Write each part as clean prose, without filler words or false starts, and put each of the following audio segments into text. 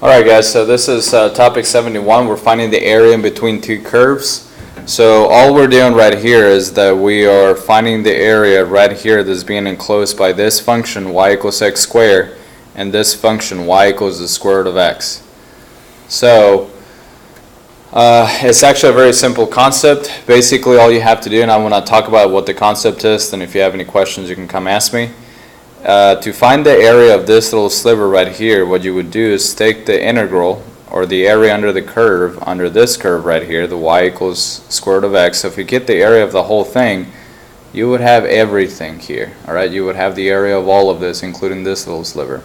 Alright guys, so this is topic 71. We're finding the area in between two curves. So all we're doing right here is that we are finding the area right here that's being enclosed by this function y equals x squared and this function y equals the square root of x. So it's actually a very simple concept. Basically all you have to do, and I want to talk about what the concept is, and if you have any questions you can come ask me. To find the area of this little sliver right here, what you would do is take the integral, or the area under the curve, under this curve right here, the y equals square root of x. So if you get the area of the whole thing, you would have everything here. Alright, you would have the area of all of this, including this little sliver.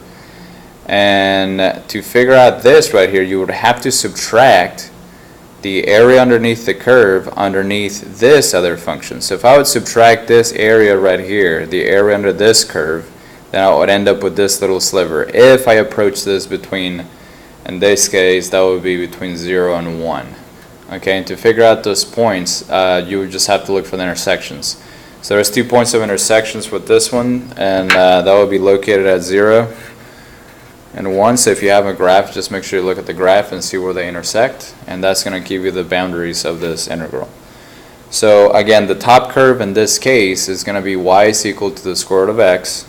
And to figure out this right here, you would have to subtract the area underneath the curve underneath this other function. So if I would subtract this area right here, the area under this curve, then I would end up with this little sliver. If I approach this between, in this case, that would be between 0 and 1. Okay, and to figure out those points, you would just have to look for the intersections. So there's 2 points of intersections with this one, and that would be located at 0 and 1. So if you have a graph, just make sure you look at the graph and see where they intersect, and that's going to give you the boundaries of this integral. So again, the top curve in this case is going to be y is equal to the square root of x.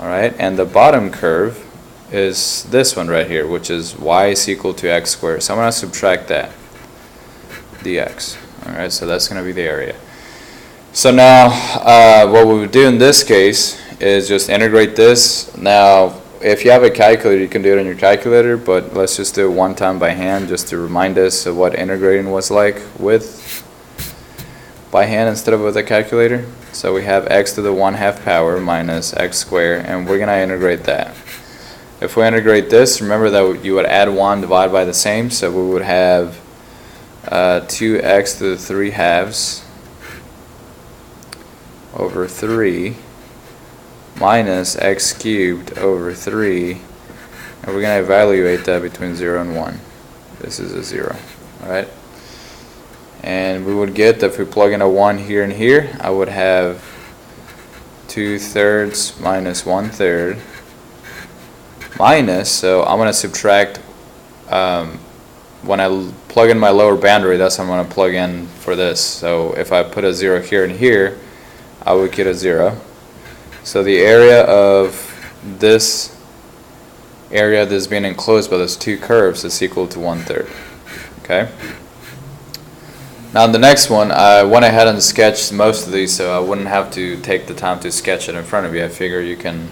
Alright, and the bottom curve is this one right here, which is y is equal to x squared. So I'm going to subtract that, dx. Alright, so that's going to be the area. So now, what we would do in this case is just integrate this. Now, if you have a calculator, you can do it on your calculator, but let's just do it one time by hand just to remind us of what integrating was like by hand instead of with a calculator. So we have x to the 1/2 power minus x squared, and we're going to integrate that. If we integrate this, remember that you would add 1 divided by the same, so we would have 2x to the 3/2 over 3 minus x cubed over 3, and we're going to evaluate that between 0 and 1. This is a 0. Alright? And we would get that if we plug in a 1 here and here, I would have 2/3 minus 1/3 minus, so I'm going to subtract, when I plug in my lower boundary, that's what I'm going to plug in for this. So if I put a 0 here and here, I would get a 0. So the area of this area that's being enclosed by those two curves is equal to 1/3. Okay? Now the next one, I went ahead and sketched most of these so I wouldn't have to take the time to sketch it in front of you. I figure you can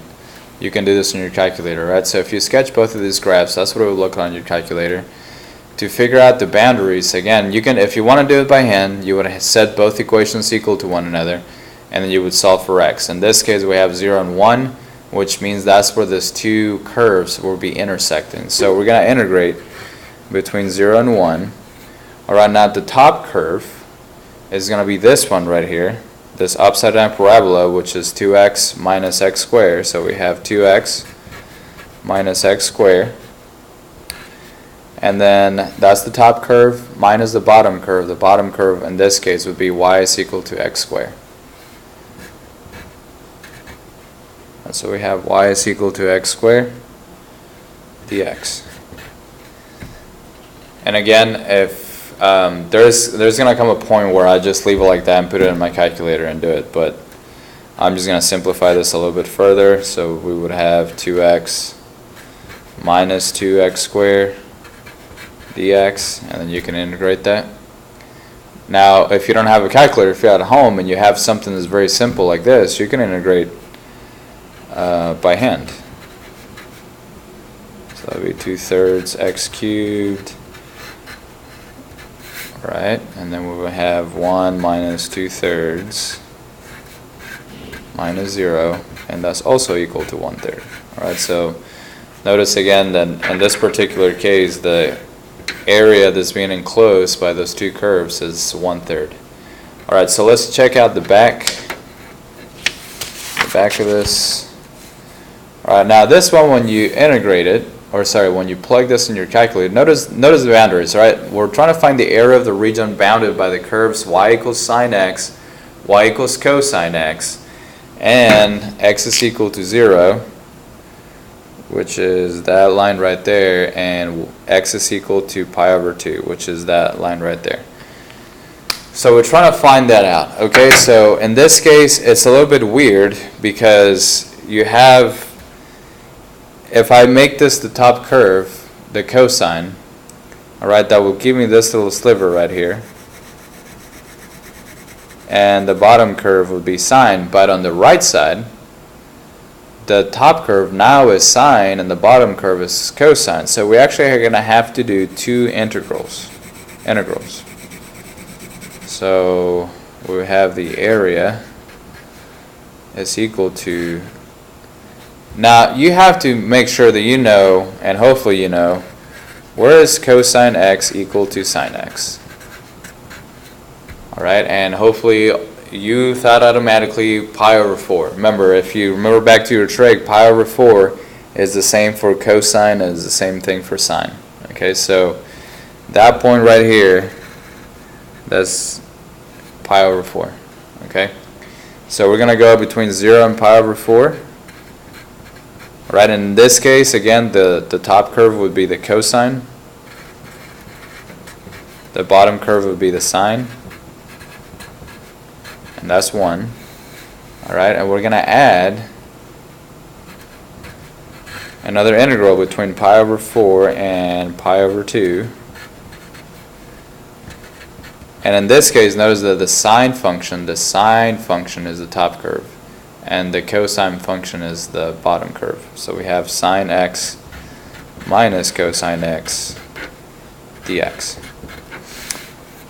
do this on your calculator, right? So if you sketch both of these graphs, that's what it would look like on your calculator. To figure out the boundaries, again, you can, if you want to do it by hand, you would set both equations equal to one another, and then you would solve for x. In this case, we have 0 and 1, which means that's where these two curves will be intersecting. So we're going to integrate between 0 and 1. Alright, now the top curve is going to be this one right here, this upside down parabola, which is 2x minus x squared. So we have 2x minus x squared. And then that's the top curve minus the bottom curve. The bottom curve in this case would be y is equal to x squared. And so we have y is equal to x squared dx. And again, if there's going to come a point where I just leave it like that and put it in my calculator and do it, but I'm just going to simplify this a little bit further. So we would have 2x minus 2x squared dx, and then you can integrate that. Now if you don't have a calculator, if you're at home and you have something that's very simple like this, you can integrate by hand. So that would be 2/3 x cubed. Right, and then we will have 1 minus 2/3 minus 0, and that's also equal to 1/3. Alright, so notice again that in this particular case, the area that's being enclosed by those two curves is 1/3. Alright, so let's check out the back of this. Alright, now this one, when you integrate it, when you plug this in your calculator, notice the boundaries, right? We're trying to find the area of the region bounded by the curves y equals sine x, y equals cosine x, and x is equal to 0, which is that line right there, and x is equal to pi over 2, which is that line right there. So we're trying to find that out, okay? So in this case, it's a little bit weird because you have, if I make this the top curve, the cosine, all right, that will give me this little sliver right here. And the bottom curve would be sine, but on the right side, the top curve now is sine and the bottom curve is cosine. So we actually are going to have to do two integrals. So we have the area is equal to, now you have to make sure that you know, and hopefully you know, where is cosine x equal to sine x? Alright, and hopefully you thought automatically pi over 4. Remember, if you remember back to your trig, pi over 4 is the same for cosine as the same thing for sine. Okay, so that point right here, that's pi over 4. Okay, so we're going to go between 0 and pi over 4. Alright, in this case, again, the top curve would be the cosine. The bottom curve would be the sine. And that's 1. Alright, and we're going to add another integral between pi over 4 and pi over 2. And in this case, notice that the sine function is the top curve, and the cosine function is the bottom curve. So we have sine x minus cosine x dx.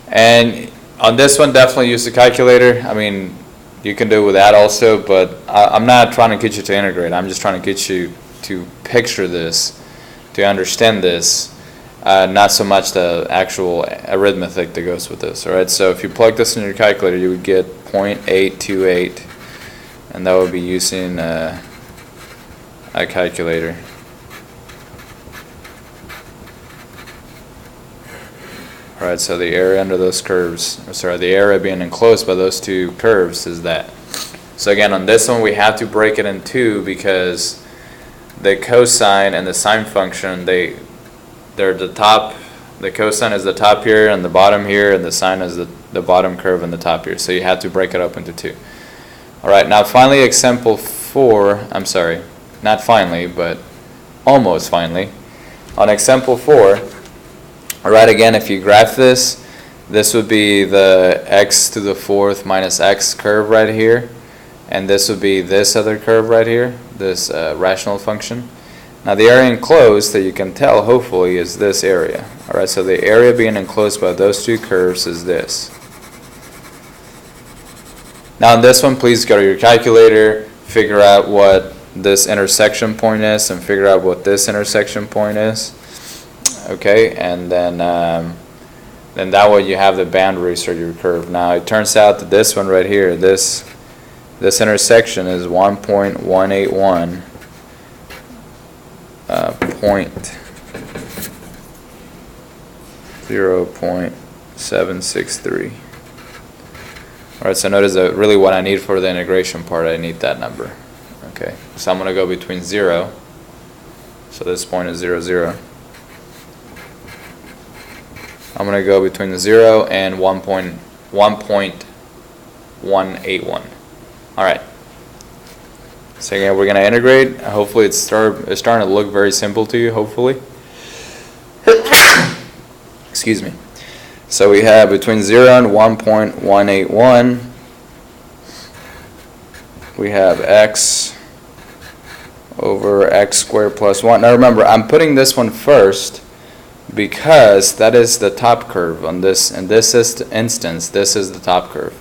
And on this one, definitely use the calculator. I mean, you can do it with that also, but I'm not trying to get you to integrate. I'm just trying to get you to picture this, to understand this, not so much the actual arithmetic that goes with this. All right, so if you plug this in your calculator, you would get 0.828, and that would be using a calculator. Alright, so the area under those curves, the area being enclosed by those two curves is that. So again, on this one we have to break it in two because the cosine and the sine function, they're the top, the cosine is the top here and the bottom here, and the sine is the bottom curve and the top here. So you have to break it up into two. Alright, now finally example 4, I'm sorry, not finally, but almost finally. On example 4, alright, again, if you graph this, this would be the x to the 4th minus x curve right here, and this would be this other curve right here, this rational function. Now the area enclosed that you can tell hopefully is this area. Alright, so the area being enclosed by those two curves is this. Now on this one, please go to your calculator, figure out what this intersection point is, and figure out what this intersection point is. Okay, and then that way you have the boundaries for your curve. Now it turns out that this one right here, this intersection is 1.181 0.763. Alright, so notice that really what I need for the integration part, I need that number. Okay, so I'm going to go between 0, so this point is 0, 0. I'm going to go between the 0 and 1.181. Alright. So again, we're going to integrate. Hopefully it's starting to look very simple to you, hopefully. Excuse me. So we have between 0 and 1.181, we have x over x squared plus 1. Now remember, I'm putting this one first because that is the top curve on this. In this instance, this is the top curve.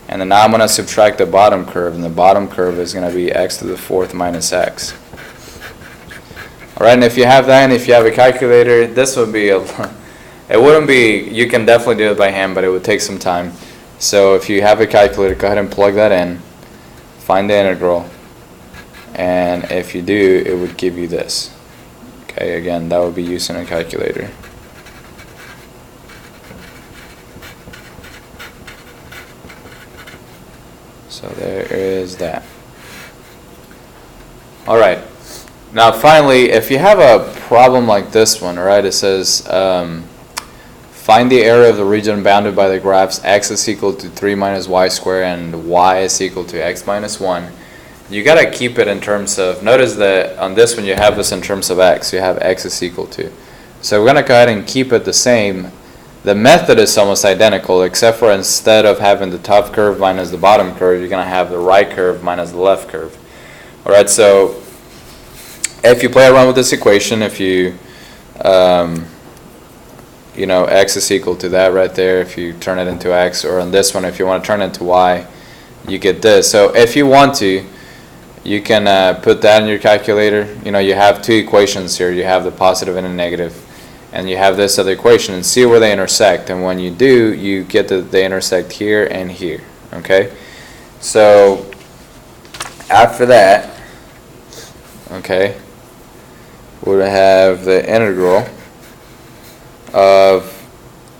And then now I'm going to subtract the bottom curve, and the bottom curve is going to be x to the 4th minus x. Alright, and if you have that, and if you have a calculator, this would be it wouldn't be, you can definitely do it by hand, but it would take some time. So if you have a calculator, go ahead and plug that in, find the integral, and if you do, it would give you this. Okay, again, that would be using a calculator. So there is that. Alright, Now finally, if you have a problem like this one, right, it says find the area of the region bounded by the graphs x is equal to 3 minus y squared and y is equal to x minus 1. You got to keep it in terms of, notice that on this one you have this in terms of x, you have x is equal to. So we're going to go ahead and keep it the same. The method is almost identical, except for instead of having the top curve minus the bottom curve, you're going to have the right curve minus the left curve. Alright, so if you play around with this equation, if you, you know, x is equal to that right there, if you turn it into x, or on this one, if you want to turn it into y, you get this. So if you want to, you can put that in your calculator. You know, you have two equations here. You have the positive and the negative, and you have this other equation, and see where they intersect. And when you do, you get that they intersect here and here. Okay? So after that, okay, we'll have the integral of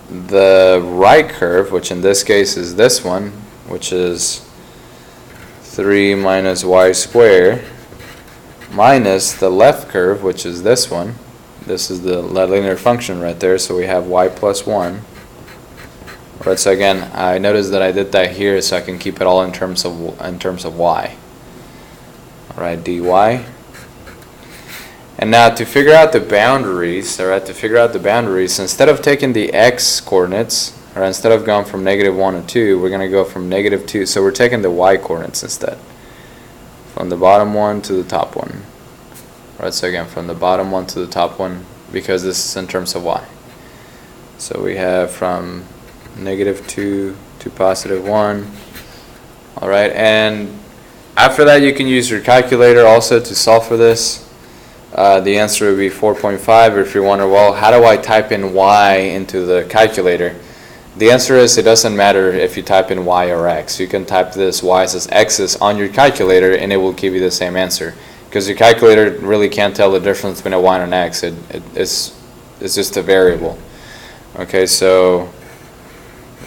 the right curve, which in this case is this one, which is 3 minus y squared, minus the left curve, which is this one. This is the linear function right there, so we have y plus 1. Right, so again, I noticed that I did that here so I can keep it all in terms of y. Alright, dy. And now to figure out the boundaries, instead of taking the x coordinates, or instead of going from -1 to 2, we're going to go from -2. So we're taking the y coordinates instead. From the bottom one to the top one. Right, so again, from the bottom one to the top one, because this is in terms of y. So we have from -2 to +1. Alright, and after that you can use your calculator also to solve for this. The answer would be 4.5. Or if you wonder, well, how do I type in y into the calculator? The answer is it doesn't matter if you type in y or x. You can type this y as x's on your calculator and it will give you the same answer. Because your calculator really can't tell the difference between a y and an x. It's just a variable. Okay, so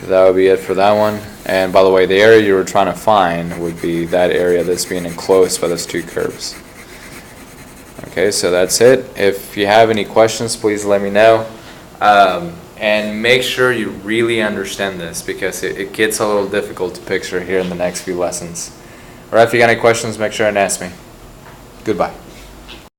that would be it for that one. And by the way, the area you were trying to find would be that area that's being enclosed by those two curves. Okay, so that's it. If you have any questions, please let me know. And make sure you really understand this, because it gets a little difficult to picture here in the next few lessons. Alright, if you got any questions, make sure and ask me. Goodbye.